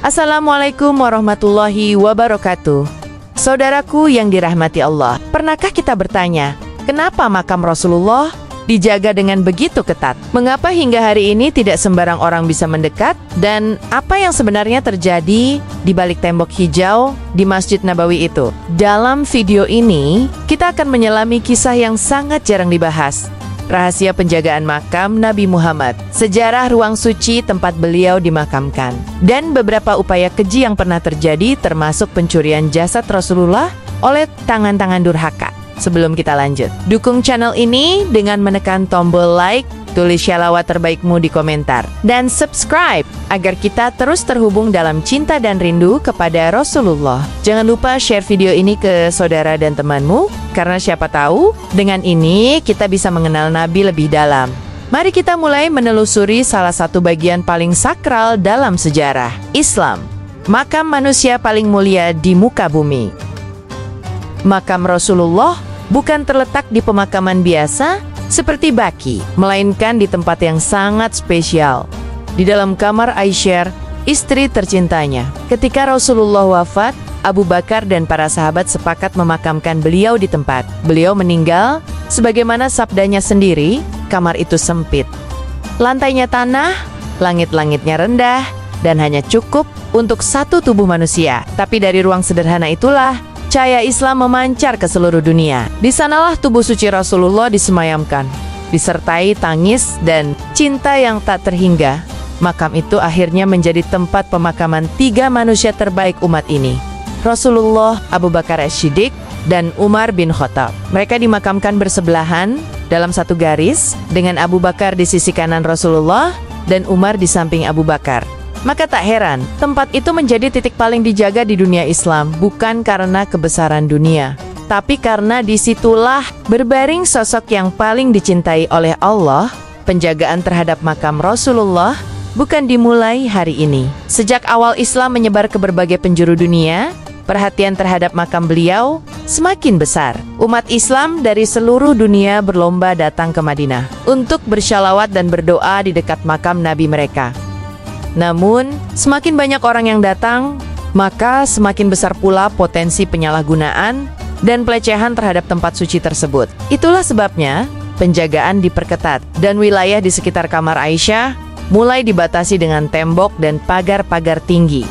Assalamualaikum warahmatullahi wabarakatuh. Saudaraku yang dirahmati Allah, pernahkah kita bertanya, kenapa makam Rasulullah dijaga dengan begitu ketat? Mengapa hingga hari ini tidak sembarang orang bisa mendekat? Dan apa yang sebenarnya terjadi di balik tembok hijau di Masjid Nabawi itu? Dalam video ini, kita akan menyelami kisah yang sangat jarang dibahas. Rahasia penjagaan makam Nabi Muhammad, sejarah ruang suci tempat beliau dimakamkan, dan beberapa upaya keji yang pernah terjadi termasuk pencurian jasad Rasulullah oleh tangan-tangan durhaka. Sebelum kita lanjut, dukung channel ini dengan menekan tombol like, tulis shalawat terbaikmu di komentar, dan subscribe agar kita terus terhubung dalam cinta dan rindu kepada Rasulullah. Jangan lupa share video ini ke saudara dan temanmu, karena siapa tahu dengan ini kita bisa mengenal Nabi lebih dalam. Mari kita mulai menelusuri salah satu bagian paling sakral dalam sejarah Islam, makam manusia paling mulia di muka bumi. Makam Rasulullah bukan terletak di pemakaman biasa seperti baki, melainkan di tempat yang sangat spesial, di dalam kamar Aisyah, istri tercintanya. Ketika Rasulullah wafat, Abu Bakar dan para sahabat sepakat memakamkan beliau di tempat beliau meninggal. Sebagaimana sabdanya sendiri, kamar itu sempit, lantainya tanah, langit-langitnya rendah, dan hanya cukup untuk satu tubuh manusia. Tapi dari ruang sederhana itulah cahaya Islam memancar ke seluruh dunia. Di sanalah tubuh suci Rasulullah disemayamkan, disertai tangis dan cinta yang tak terhingga. Makam itu akhirnya menjadi tempat pemakaman tiga manusia terbaik umat ini, Rasulullah, Abu Bakar As-Siddiq, dan Umar bin Khattab. Mereka dimakamkan bersebelahan dalam satu garis, dengan Abu Bakar di sisi kanan Rasulullah dan Umar di samping Abu Bakar. Maka tak heran, tempat itu menjadi titik paling dijaga di dunia Islam, bukan karena kebesaran dunia, tapi karena disitulah berbaring sosok yang paling dicintai oleh Allah. Penjagaan terhadap makam Rasulullah bukan dimulai hari ini. Sejak awal Islam menyebar ke berbagai penjuru dunia, perhatian terhadap makam beliau semakin besar. Umat Islam dari seluruh dunia berlomba datang ke Madinah untuk bersyalawat dan berdoa di dekat makam Nabi mereka. Namun, semakin banyak orang yang datang, maka semakin besar pula potensi penyalahgunaan dan pelecehan terhadap tempat suci tersebut. Itulah sebabnya penjagaan diperketat dan wilayah di sekitar kamar Aisyah mulai dibatasi dengan tembok dan pagar-pagar tinggi.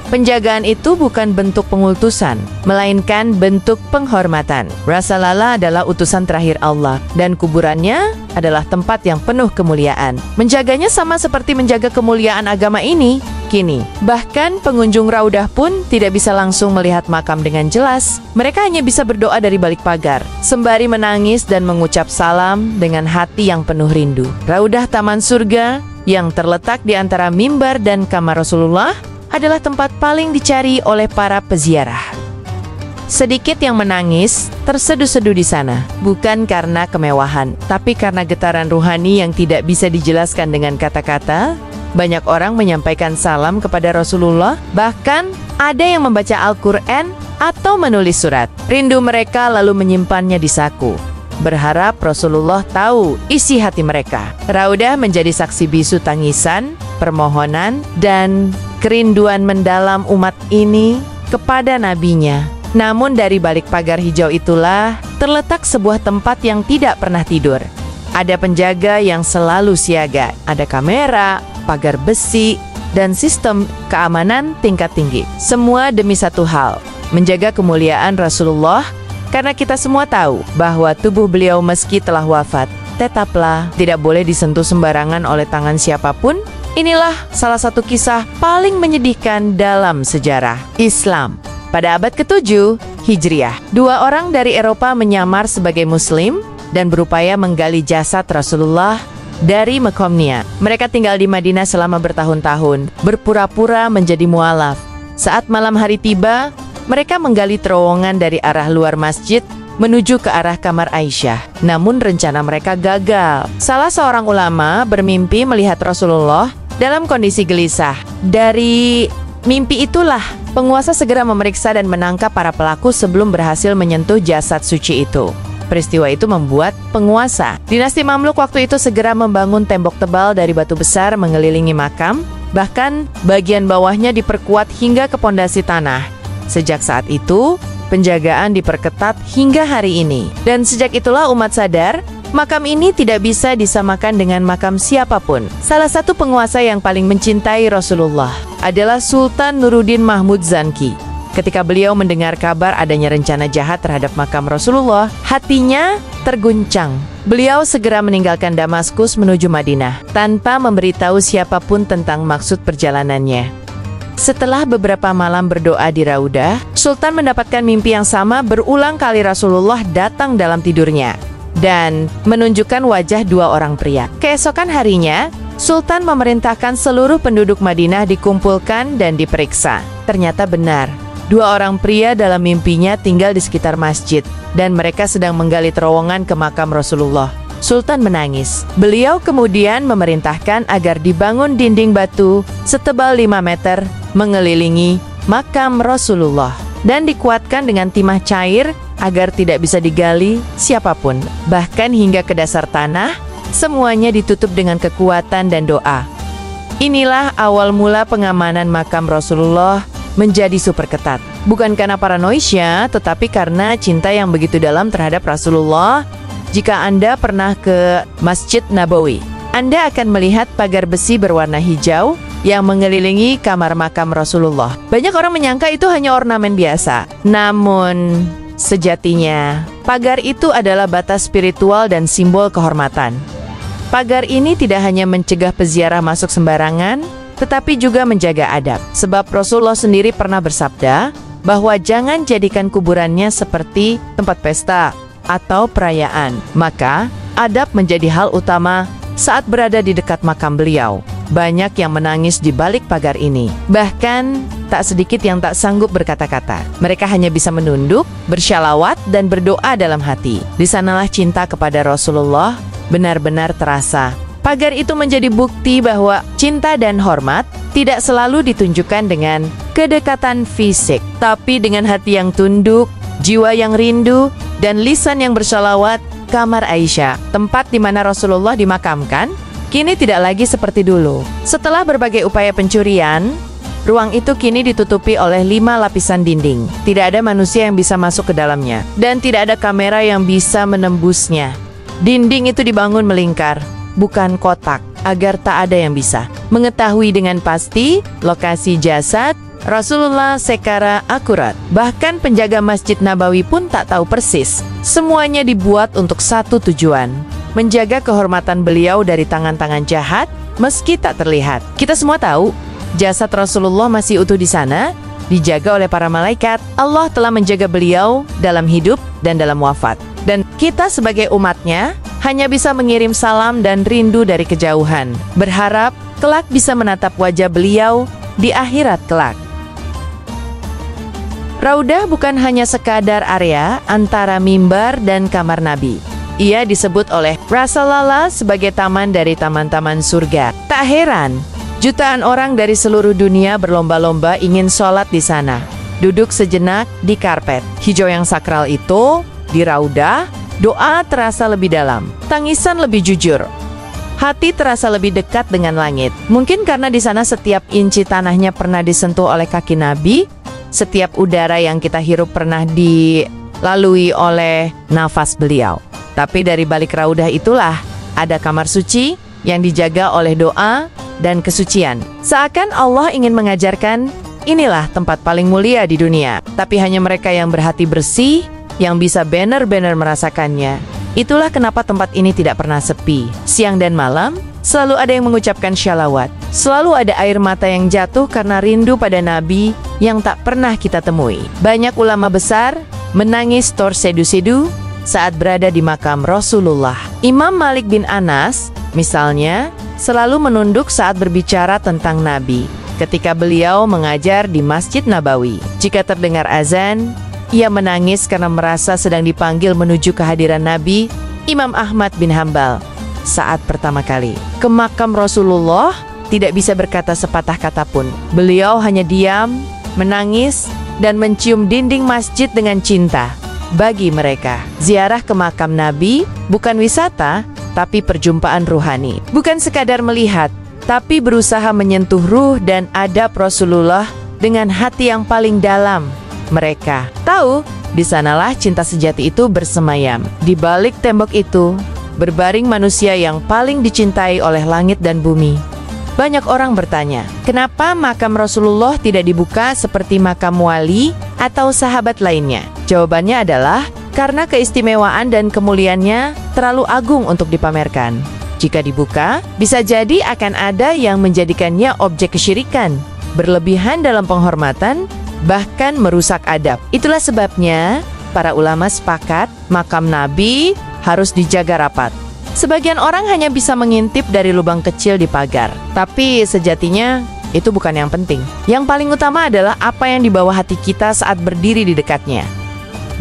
Penjagaan itu bukan bentuk pengultusan, melainkan bentuk penghormatan. Rasulullah adalah utusan terakhir Allah, dan kuburannya adalah tempat yang penuh kemuliaan. Menjaganya sama seperti menjaga kemuliaan agama ini. Kini, bahkan pengunjung Raudah pun tidak bisa langsung melihat makam dengan jelas. Mereka hanya bisa berdoa dari balik pagar, sembari menangis dan mengucap salam dengan hati yang penuh rindu. Raudah Taman Surga yang terletak di antara mimbar dan kamar Rasulullah adalah tempat paling dicari oleh para peziarah. Sedikit yang menangis terseduh-seduh di sana, bukan karena kemewahan, tapi karena getaran ruhani yang tidak bisa dijelaskan dengan kata-kata. Banyak orang menyampaikan salam kepada Rasulullah, bahkan ada yang membaca Al-Quran atau menulis surat. Rindu mereka lalu menyimpannya di saku, berharap Rasulullah tahu isi hati mereka. Raudah menjadi saksi bisu tangisan, permohonan, dan kerinduan mendalam umat ini kepada nabinya. Namun dari balik pagar hijau itulah terletak sebuah tempat yang tidak pernah tidur. Ada penjaga yang selalu siaga, ada kamera, pagar besi, dan sistem keamanan tingkat tinggi. Semua demi satu hal, menjaga kemuliaan Rasulullah, karena kita semua tahu bahwa tubuh beliau meski telah wafat, tetaplah tidak boleh disentuh sembarangan oleh tangan siapapun. Inilah salah satu kisah paling menyedihkan dalam sejarah Islam. Pada abad ke-7 Hijriah, dua orang dari Eropa menyamar sebagai Muslim dan berupaya menggali jasad Rasulullah dari Mekomnia. Mereka tinggal di Madinah selama bertahun-tahun, berpura-pura menjadi mualaf. Saat malam hari tiba, mereka menggali terowongan dari arah luar masjid menuju ke arah kamar Aisyah. Namun rencana mereka gagal. Salah seorang ulama bermimpi melihat Rasulullah dalam kondisi gelisah. Dari mimpi itulah penguasa segera memeriksa dan menangkap para pelaku sebelum berhasil menyentuh jasad suci itu. Peristiwa itu membuat penguasa dinasti Mamluk waktu itu segera membangun tembok tebal dari batu besar mengelilingi makam Bahkan bagian bawahnya diperkuat hingga ke pondasi tanah. Sejak saat itu, penjagaan diperketat hingga hari ini. Dan sejak itulah umat sadar, makam ini tidak bisa disamakan dengan makam siapapun. Salah satu penguasa yang paling mencintai Rasulullah adalah Sultan Nuruddin Mahmud Zanki. Ketika beliau mendengar kabar adanya rencana jahat terhadap makam Rasulullah, hatinya terguncang. Beliau segera meninggalkan Damaskus menuju Madinah, tanpa memberitahu siapapun tentang maksud perjalanannya. Setelah beberapa malam berdoa di Raudah, Sultan mendapatkan mimpi yang sama berulang kali. Rasulullah datang dalam tidurnya dan menunjukkan wajah dua orang pria. Keesokan harinya, Sultan memerintahkan seluruh penduduk Madinah dikumpulkan dan diperiksa. Ternyata benar, dua orang pria dalam mimpinya tinggal di sekitar masjid, dan mereka sedang menggali terowongan ke makam Rasulullah. Sultan menangis. Beliau kemudian memerintahkan agar dibangun dinding batu setebal 5 meter mengelilingi makam Rasulullah, dan dikuatkan dengan timah cair agar tidak bisa digali siapapun. Bahkan hingga ke dasar tanah, semuanya ditutup dengan kekuatan dan doa. Inilah awal mula pengamanan makam Rasulullah menjadi super ketat. Bukan karena paranoia, tetapi karena cinta yang begitu dalam terhadap Rasulullah. Jika Anda pernah ke Masjid Nabawi, Anda akan melihat pagar besi berwarna hijau yang mengelilingi kamar makam Rasulullah. Banyak orang menyangka itu hanya ornamen biasa. Namun, sejatinya, pagar itu adalah batas spiritual dan simbol kehormatan. Pagar ini tidak hanya mencegah peziarah masuk sembarangan, tetapi juga menjaga adab. Sebab Rasulullah sendiri pernah bersabda bahwa jangan jadikan kuburannya seperti tempat pesta atau perayaan. Maka, adab menjadi hal utama saat berada di dekat makam beliau. Banyak yang menangis di balik pagar ini. Bahkan, tak sedikit yang tak sanggup berkata-kata. Mereka hanya bisa menunduk, bersyalawat, dan berdoa dalam hati. Di sanalah cinta kepada Rasulullah benar-benar terasa. Pagar itu menjadi bukti bahwa cinta dan hormat tidak selalu ditunjukkan dengan kedekatan fisik, tapi dengan hati yang tunduk, jiwa yang rindu, dan lisan yang bersalawat. Kamar Aisyah, tempat di mana Rasulullah dimakamkan, kini tidak lagi seperti dulu. Setelah berbagai upaya pencurian, ruang itu kini ditutupi oleh 5 lapisan dinding. Tidak ada manusia yang bisa masuk ke dalamnya, dan tidak ada kamera yang bisa menembusnya. Dinding itu dibangun melingkar, bukan kotak, agar tak ada yang bisa mengetahui dengan pasti lokasi jasad Rasulullah secara akurat. Bahkan penjaga Masjid Nabawi pun tak tahu persis. Semuanya dibuat untuk satu tujuan, menjaga kehormatan beliau dari tangan-tangan jahat meski tak terlihat. Kita semua tahu, jasad Rasulullah masih utuh di sana, dijaga oleh para malaikat. Allah telah menjaga beliau dalam hidup dan dalam wafat. Dan kita sebagai umatnya hanya bisa mengirim salam dan rindu dari kejauhan, berharap kelak bisa menatap wajah beliau di akhirat kelak. Raudah bukan hanya sekadar area antara mimbar dan kamar Nabi. Ia disebut oleh Rasulullah sebagai taman dari taman-taman surga. Tak heran, jutaan orang dari seluruh dunia berlomba-lomba ingin sholat di sana. Duduk sejenak di karpet hijau yang sakral itu, di Raudah, doa terasa lebih dalam, tangisan lebih jujur. Hati terasa lebih dekat dengan langit. Mungkin karena di sana setiap inci tanahnya pernah disentuh oleh kaki Nabi, setiap udara yang kita hirup pernah dilalui oleh nafas beliau. Tapi dari balik Raudah itulah ada kamar suci yang dijaga oleh doa dan kesucian. Seakan Allah ingin mengajarkan, inilah tempat paling mulia di dunia. Tapi hanya mereka yang berhati bersih yang bisa benar-benar merasakannya. Itulah kenapa tempat ini tidak pernah sepi. Siang dan malam, selalu ada yang mengucapkan syalawat. Selalu ada air mata yang jatuh karena rindu pada Nabi yang tak pernah kita temui. Banyak ulama besar menangis tersedu-sedu saat berada di makam Rasulullah. Imam Malik bin Anas, misalnya, selalu menunduk saat berbicara tentang Nabi ketika beliau mengajar di Masjid Nabawi. Jika terdengar azan, ia menangis karena merasa sedang dipanggil menuju kehadiran Nabi. Imam Ahmad bin Hambal, saat pertama kali ke makam Rasulullah, tidak bisa berkata sepatah kata pun. Beliau hanya diam, menangis, dan mencium dinding masjid dengan cinta. Bagi mereka, ziarah ke makam Nabi bukan wisata, tapi perjumpaan ruhani. Bukan sekadar melihat, tapi berusaha menyentuh ruh dan adab Rasulullah dengan hati yang paling dalam. Mereka tahu, di sanalah cinta sejati itu bersemayam. Di balik tembok itu, berbaring manusia yang paling dicintai oleh langit dan bumi. Banyak orang bertanya, kenapa makam Rasulullah tidak dibuka seperti makam wali atau sahabat lainnya? Jawabannya adalah, karena keistimewaan dan kemuliaannya terlalu agung untuk dipamerkan. Jika dibuka, bisa jadi akan ada yang menjadikannya objek kesyirikan, berlebihan dalam penghormatan, bahkan merusak adab. Itulah sebabnya para ulama sepakat makam Nabi harus dijaga rapat. Sebagian orang hanya bisa mengintip dari lubang kecil di pagar, tapi sejatinya itu bukan yang penting. Yang paling utama adalah apa yang dibawa hati kita saat berdiri di dekatnya.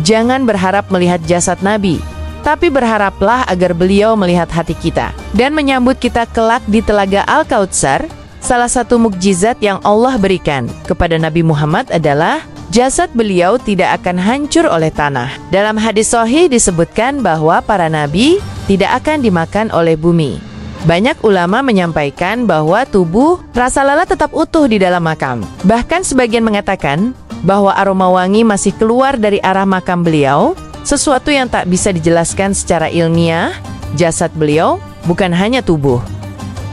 Jangan berharap melihat jasad Nabi, tapi berharaplah agar beliau melihat hati kita dan menyambut kita kelak di Telaga Al-Kautsar. Salah satu mukjizat yang Allah berikan kepada Nabi Muhammad adalah jasad beliau tidak akan hancur oleh tanah. Dalam hadis sahih disebutkan bahwa para nabi tidak akan dimakan oleh bumi. Banyak ulama menyampaikan bahwa tubuh Rasulullah tetap utuh di dalam makam. Bahkan sebagian mengatakan bahwa aroma wangi masih keluar dari arah makam beliau, sesuatu yang tak bisa dijelaskan secara ilmiah. Jasad beliau bukan hanya tubuh.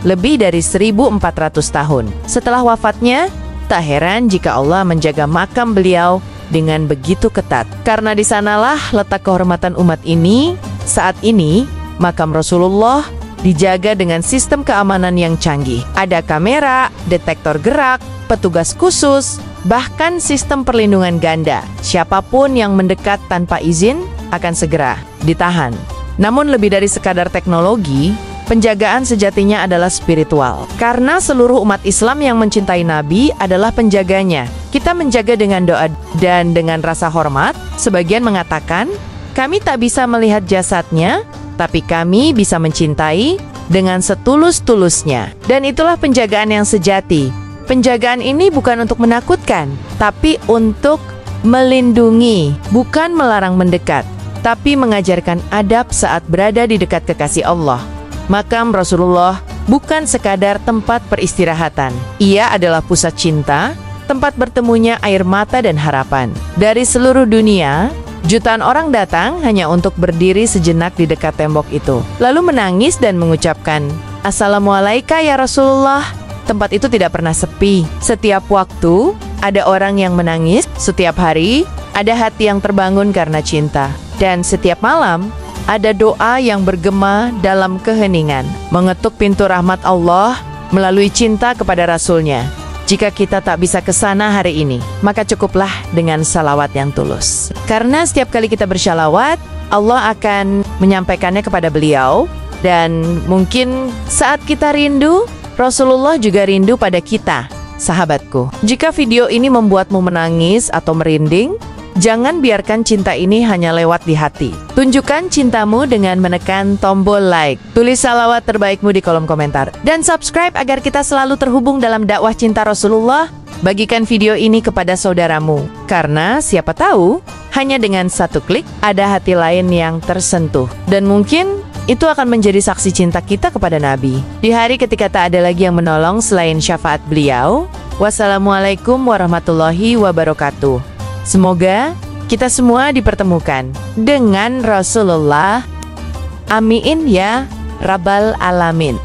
Lebih dari 1400 tahun setelah wafatnya, tak heran jika Allah menjaga makam beliau dengan begitu ketat. Karena di sanalah letak kehormatan umat ini. Saat ini, makam Rasulullah dijaga dengan sistem keamanan yang canggih. Ada kamera, detektor gerak, petugas khusus, bahkan sistem perlindungan ganda. Siapapun yang mendekat tanpa izin akan segera ditahan. Namun lebih dari sekadar teknologi, penjagaan sejatinya adalah spiritual. Karena seluruh umat Islam yang mencintai Nabi adalah penjaganya. Kita menjaga dengan doa dan dengan rasa hormat. Sebagian mengatakan, kami tak bisa melihat jasadnya, tapi kami bisa mencintai dengan setulus-tulusnya. Dan itulah penjagaan yang sejati. Penjagaan ini bukan untuk menakutkan, tapi untuk melindungi, bukan melarang mendekat, tapi mengajarkan adab saat berada di dekat kekasih Allah. Makam Rasulullah bukan sekadar tempat peristirahatan. Ia adalah pusat cinta, tempat bertemunya air mata dan harapan. Dari seluruh dunia, jutaan orang datang hanya untuk berdiri sejenak di dekat tembok itu, lalu menangis dan mengucapkan, "Assalamualaikum ya Rasulullah." Tempat itu tidak pernah sepi. Setiap waktu, ada orang yang menangis. Setiap hari, ada hati yang terbangun karena cinta. Dan setiap malam, ada doa yang bergema dalam keheningan, mengetuk pintu rahmat Allah melalui cinta kepada Rasul-Nya. Jika kita tak bisa ke sana hari ini, maka cukuplah dengan salawat yang tulus. Karena setiap kali kita bersalawat, Allah akan menyampaikannya kepada beliau. Dan mungkin saat kita rindu, Rasulullah juga rindu pada kita, sahabatku. Jika video ini membuatmu menangis atau merinding, jangan biarkan cinta ini hanya lewat di hati. Tunjukkan cintamu dengan menekan tombol like. Tulis salawat terbaikmu di kolom komentar. Dan subscribe agar kita selalu terhubung dalam dakwah cinta Rasulullah. Bagikan video ini kepada saudaramu. Karena siapa tahu, hanya dengan satu klik, ada hati lain yang tersentuh. Dan mungkin itu akan menjadi saksi cinta kita kepada Nabi. Di hari ketika tak ada lagi yang menolong selain syafaat beliau. Wassalamualaikum warahmatullahi wabarakatuh. Semoga kita semua dipertemukan dengan Rasulullah. Amin ya Rabbal Alamin.